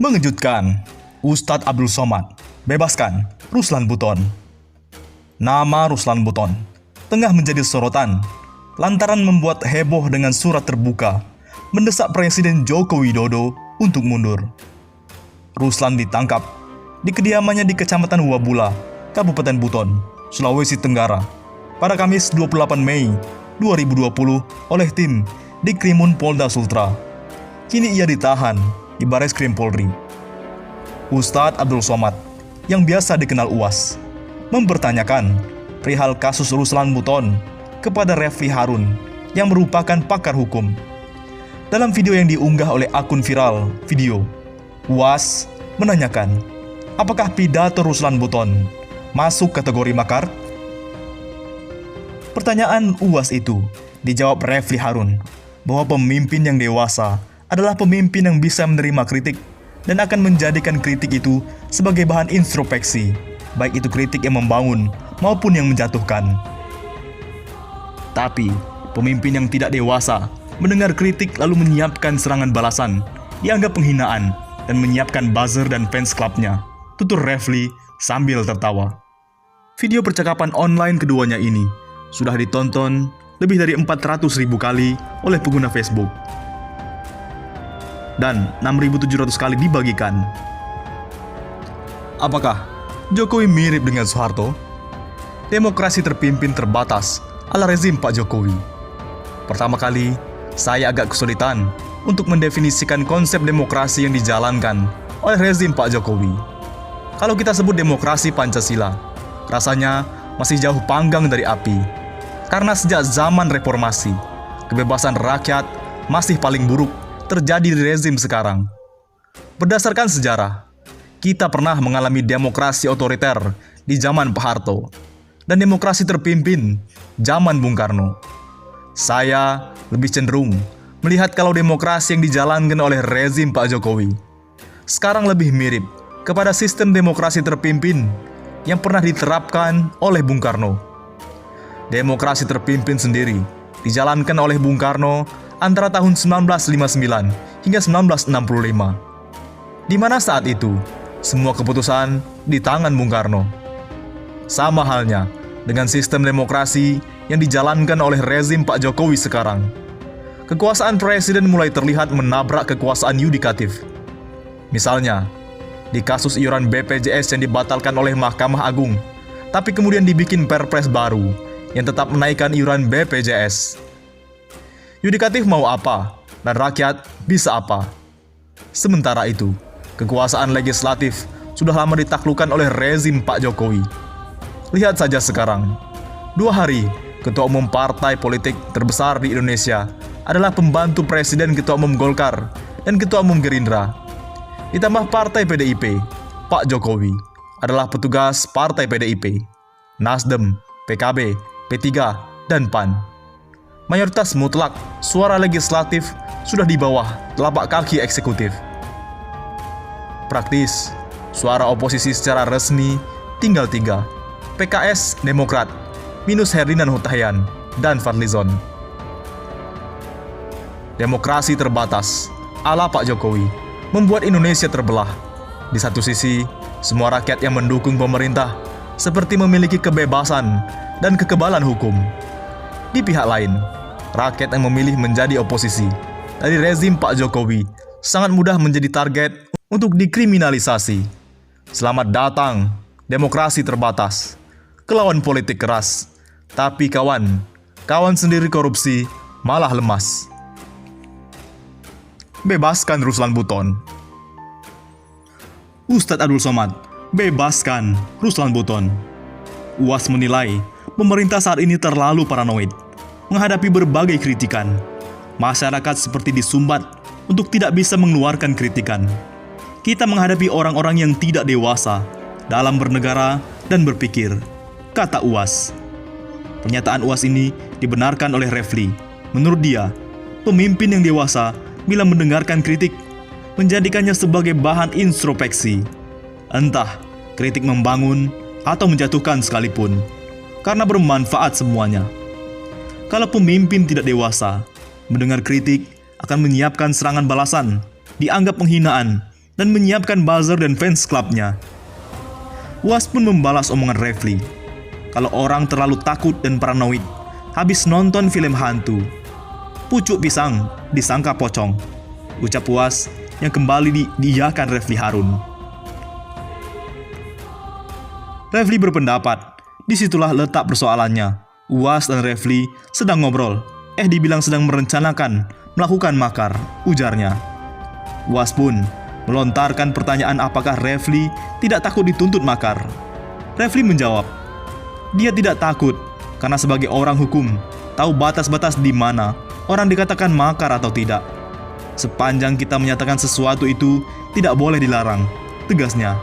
Mengejutkan, Ustadz Abdul Somad bebaskan Ruslan Buton. Nama Ruslan Buton tengah menjadi sorotan lantaran membuat heboh dengan surat terbuka mendesak Presiden Joko Widodo untuk mundur. Ruslan ditangkap di kediamannya di Kecamatan Wabula, Kabupaten Buton, Sulawesi Tenggara pada Kamis 28 Mei 2020 oleh tim Dikrimun Polda Sultra. Kini ia ditahan di Bareskrim Polri. Ustadz Abdul Somad, yang biasa dikenal UAS, mempertanyakan perihal kasus Ruslan Buton kepada Refli Harun yang merupakan pakar hukum. Dalam video yang diunggah oleh akun viral video, UAS menanyakan, apakah pidato Ruslan Buton masuk kategori makar? Pertanyaan UAS itu dijawab Refli Harun bahwa pemimpin yang dewasa adalah pemimpin yang bisa menerima kritik dan akan menjadikan kritik itu sebagai bahan introspeksi, baik itu kritik yang membangun maupun yang menjatuhkan. Tapi, pemimpin yang tidak dewasa mendengar kritik lalu menyiapkan serangan balasan, dianggap penghinaan, dan menyiapkan buzzer dan fans clubnya, tutur Refli sambil tertawa. Video percakapan online keduanya ini sudah ditonton lebih dari 400.000 kali oleh pengguna Facebook dan 6.700 kali dibagikan. Apakah Jokowi mirip dengan Soeharto? Demokrasi terpimpin terbatas ala rezim Pak Jokowi. Pertama kali, saya agak kesulitan untuk mendefinisikan konsep demokrasi yang dijalankan oleh rezim Pak Jokowi. Kalau kita sebut demokrasi Pancasila, rasanya masih jauh panggang dari api. Karena sejak zaman reformasi, kebebasan rakyat masih paling buruk terjadi di rezim sekarang. Berdasarkan sejarah, kita pernah mengalami demokrasi otoriter di zaman Pak Harto dan demokrasi terpimpin zaman Bung Karno. Saya lebih cenderung melihat kalau demokrasi yang dijalankan oleh rezim Pak Jokowi sekarang lebih mirip kepada sistem demokrasi terpimpin yang pernah diterapkan oleh Bung Karno. Demokrasi terpimpin sendiri dijalankan oleh Bung Karno antara tahun 1959 hingga 1965, di mana saat itu semua keputusan di tangan Bung Karno. Sama halnya dengan sistem demokrasi yang dijalankan oleh rezim Pak Jokowi sekarang. Kekuasaan presiden mulai terlihat menabrak kekuasaan yudikatif. Misalnya, di kasus iuran BPJS yang dibatalkan oleh Mahkamah Agung, tapi kemudian dibikin perpres baru yang tetap menaikkan iuran BPJS. Yudikatif mau apa, dan rakyat bisa apa. Sementara itu, kekuasaan legislatif sudah lama ditaklukkan oleh rezim Pak Jokowi. Lihat saja sekarang, 2 hari, Ketua Umum Partai Politik terbesar di Indonesia adalah pembantu Presiden Ketua Umum Golkar dan Ketua Umum Gerindra. Ditambah Partai PDIP, Pak Jokowi adalah petugas Partai PDIP, Nasdem, PKB, P3, dan PAN. Mayoritas mutlak suara legislatif sudah di bawah telapak kaki eksekutif. Praktis, suara oposisi secara resmi tinggal 3, PKS, Demokrat, minus Herdinan Hutahian, dan Fadlizon. Demokrasi terbatas ala Pak Jokowi membuat Indonesia terbelah. Di satu sisi, semua rakyat yang mendukung pemerintah seperti memiliki kebebasan dan kekebalan hukum. Di pihak lain, rakyat yang memilih menjadi oposisi dari rezim Pak Jokowi sangat mudah menjadi target untuk dikriminalisasi. Selamat datang, demokrasi terbatas. Kelawan politik keras, tapi kawan sendiri korupsi malah lemas. Bebaskan Ruslan Buton. Ustadz Abdul Somad, bebaskan Ruslan Buton. UAS menilai pemerintah saat ini terlalu paranoid menghadapi berbagai kritikan. Masyarakat seperti disumbat untuk tidak bisa mengeluarkan kritikan. Kita menghadapi orang-orang yang tidak dewasa dalam bernegara dan berpikir, kata UAS. Pernyataan UAS ini dibenarkan oleh Refli. Menurut dia, pemimpin yang dewasa bila mendengarkan kritik, menjadikannya sebagai bahan introspeksi. Entah kritik membangun atau menjatuhkan sekalipun, karena bermanfaat semuanya. Kalau pemimpin tidak dewasa, mendengar kritik akan menyiapkan serangan balasan, dianggap penghinaan, dan menyiapkan buzzer dan fans clubnya. UAS pun membalas omongan Refli. Kalau orang terlalu takut dan paranoid, habis nonton film hantu. Pucuk pisang disangka pocong. Ucap UAS yang kembali diiyakan Refli Harun. Refli berpendapat, disitulah letak persoalannya. UAS dan Refli sedang ngobrol, dibilang sedang merencanakan melakukan makar, ujarnya. UAS pun melontarkan pertanyaan apakah Refli tidak takut dituntut makar. Refli menjawab, dia tidak takut karena sebagai orang hukum tahu batas-batas di mana orang dikatakan makar atau tidak. Sepanjang kita menyatakan sesuatu itu tidak boleh dilarang, tegasnya.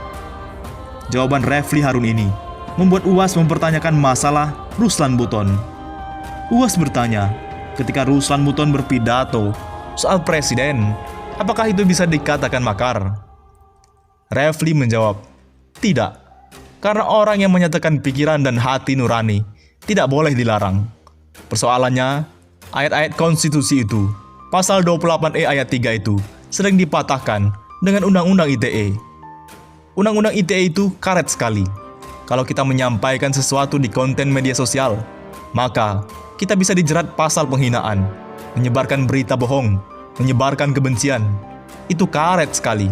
Jawaban Refli Harun ini membuat UAS mempertanyakan masalah Ruslan Buton. UAS bertanya, ketika Ruslan Buton berpidato soal presiden, apakah itu bisa dikatakan makar? Refli menjawab, tidak, karena orang yang menyatakan pikiran dan hati nurani tidak boleh dilarang. Persoalannya, ayat-ayat konstitusi itu, pasal 28E ayat 3 itu, sering dipatahkan dengan Undang-Undang ITE. Undang-Undang ITE itu karet sekali. Kalau kita menyampaikan sesuatu di konten media sosial, maka kita bisa dijerat pasal penghinaan, menyebarkan berita bohong, menyebarkan kebencian. Itu karet sekali.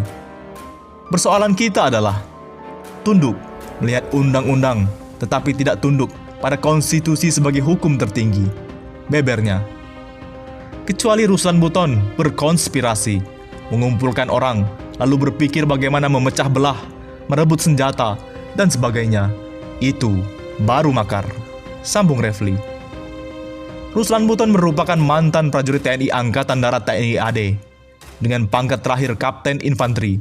Persoalan kita adalah tunduk melihat undang-undang, tetapi tidak tunduk pada konstitusi sebagai hukum tertinggi, bebernya. Kecuali Ruslan Buton berkonspirasi, mengumpulkan orang, lalu berpikir bagaimana memecah belah, merebut senjata, dan sebagainya. Itu baru makar, sambung Refli. Ruslan Buton merupakan mantan prajurit TNI Angkatan Darat TNI AD dengan pangkat terakhir Kapten Infanteri.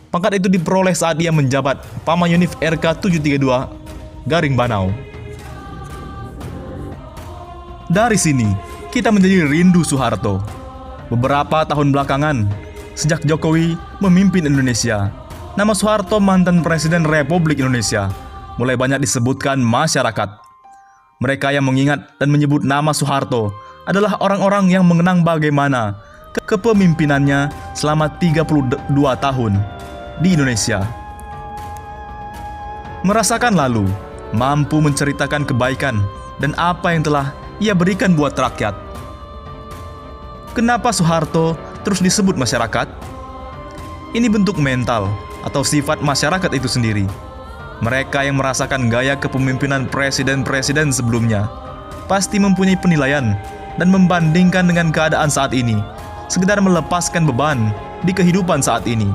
Pangkat itu diperoleh saat ia menjabat Pamayunif RK 732 Garing Banau. Dari sini, kita menjadi rindu Soeharto. Beberapa tahun belakangan, sejak Jokowi memimpin Indonesia, nama Soeharto mantan Presiden Republik Indonesia mulai banyak disebutkan masyarakat. Mereka yang mengingat dan menyebut nama Soeharto adalah orang-orang yang mengenang bagaimana kepemimpinannya selama 32 tahun di Indonesia. Merasakan lalu, mampu menceritakan kebaikan dan apa yang telah ia berikan buat rakyat. Kenapa Soeharto terus disebut masyarakat? Ini bentuk mental atau sifat masyarakat itu sendiri. Mereka yang merasakan gaya kepemimpinan presiden-presiden sebelumnya pasti mempunyai penilaian dan membandingkan dengan keadaan saat ini, sekedar melepaskan beban di kehidupan saat ini.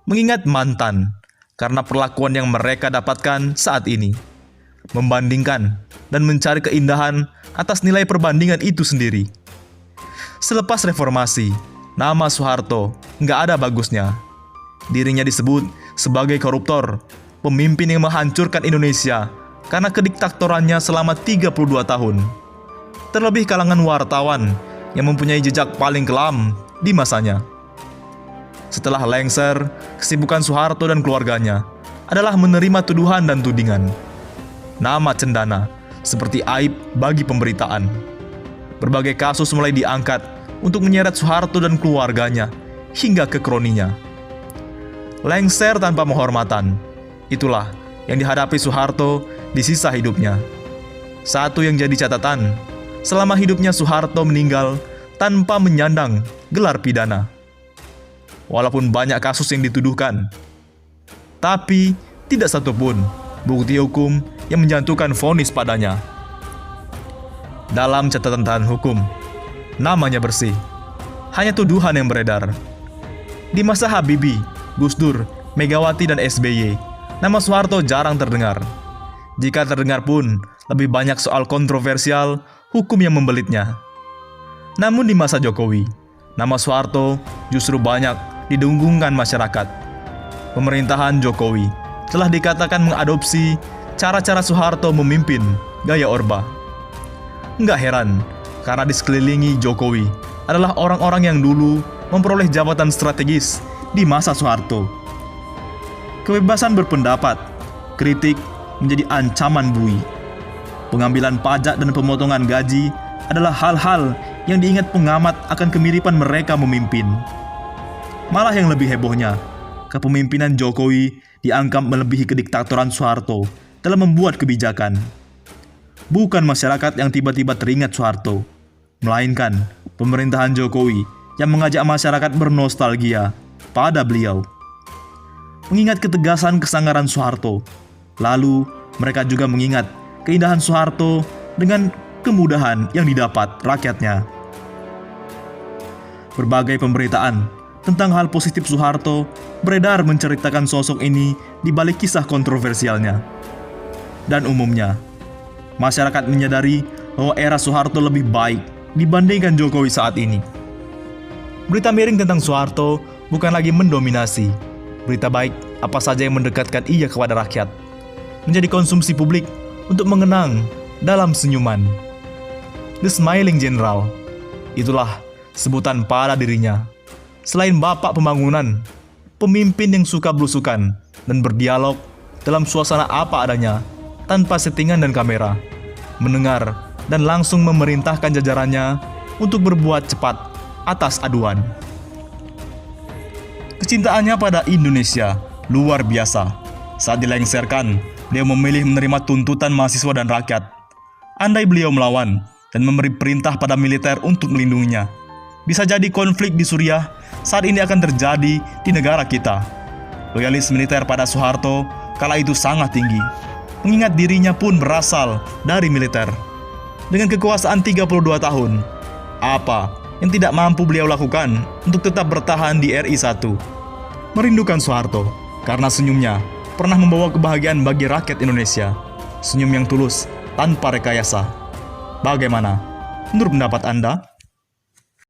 Mengingat mantan karena perlakuan yang mereka dapatkan saat ini, membandingkan dan mencari keindahan atas nilai perbandingan itu sendiri. Selepas reformasi, nama Soeharto nggak ada bagusnya. Dirinya disebut sebagai koruptor, pemimpin yang menghancurkan Indonesia karena kediktatorannya selama 32 tahun. Terlebih kalangan wartawan yang mempunyai jejak paling kelam di masanya. Setelah lengser, kesibukan Soeharto dan keluarganya adalah menerima tuduhan dan tudingan. Nama cendana seperti aib bagi pemberitaan. Berbagai kasus mulai diangkat untuk menyeret Soeharto dan keluarganya hingga ke kroninya. Lengser tanpa penghormatan, itulah yang dihadapi Soeharto di sisa hidupnya. Satu yang jadi catatan, selama hidupnya Soeharto meninggal tanpa menyandang gelar pidana. Walaupun banyak kasus yang dituduhkan, tapi tidak satupun bukti hukum yang menjatuhkan vonis padanya. Dalam catatan hukum, namanya bersih. Hanya tuduhan yang beredar. Di masa Habibie, Gus Dur, Megawati, dan SBY, nama Soeharto jarang terdengar. Jika terdengar pun, lebih banyak soal kontroversial hukum yang membelitnya. Namun di masa Jokowi, nama Soeharto justru banyak didunggungkan masyarakat. Pemerintahan Jokowi telah dikatakan mengadopsi cara-cara Soeharto memimpin gaya Orba. Nggak heran, karena di sekelilingi Jokowi adalah orang-orang yang dulu memperoleh jabatan strategis di masa Soeharto. Kebebasan berpendapat, kritik menjadi ancaman bui. Pengambilan pajak dan pemotongan gaji adalah hal-hal yang diingat pengamat akan kemiripan mereka memimpin. Malah yang lebih hebohnya, kepemimpinan Jokowi dianggap melebihi kediktatoran Soeharto dalam membuat kebijakan. Bukan masyarakat yang tiba-tiba teringat Soeharto, melainkan pemerintahan Jokowi yang mengajak masyarakat bernostalgia pada beliau. Mengingat ketegasan kesangaran Soeharto, lalu mereka juga mengingat keindahan Soeharto dengan kemudahan yang didapat rakyatnya. Berbagai pemberitaan tentang hal positif Soeharto beredar menceritakan sosok ini di balik kisah kontroversialnya. Dan umumnya, masyarakat menyadari bahwa era Soeharto lebih baik dibandingkan Jokowi saat ini. Berita miring tentang Soeharto bukan lagi mendominasi. Berita baik apa saja yang mendekatkan ia kepada rakyat menjadi konsumsi publik untuk mengenang dalam senyuman. The Smiling General, itulah sebutan pada dirinya. Selain bapak pembangunan, pemimpin yang suka belusukan dan berdialog dalam suasana apa adanya, tanpa settingan dan kamera, mendengar dan langsung memerintahkan jajarannya untuk berbuat cepat atas aduan. Kecintaannya pada Indonesia luar biasa. Saat dilengsarkan, beliau memilih menerima tuntutan mahasiswa dan rakyat. Andai beliau melawan dan memberi perintah pada militer untuk melindunginya, bisa jadi konflik di Suriah saat ini akan terjadi di negara kita. Loyalis militer pada Soeharto kala itu sangat tinggi, mengingat dirinya pun berasal dari militer. Dengan kekuasaan 32 tahun, apa yang tidak mampu beliau lakukan untuk tetap bertahan di RI 1? Merindukan Soeharto karena senyumnya pernah membawa kebahagiaan bagi rakyat Indonesia. Senyum yang tulus tanpa rekayasa. Bagaimana menurut pendapat Anda?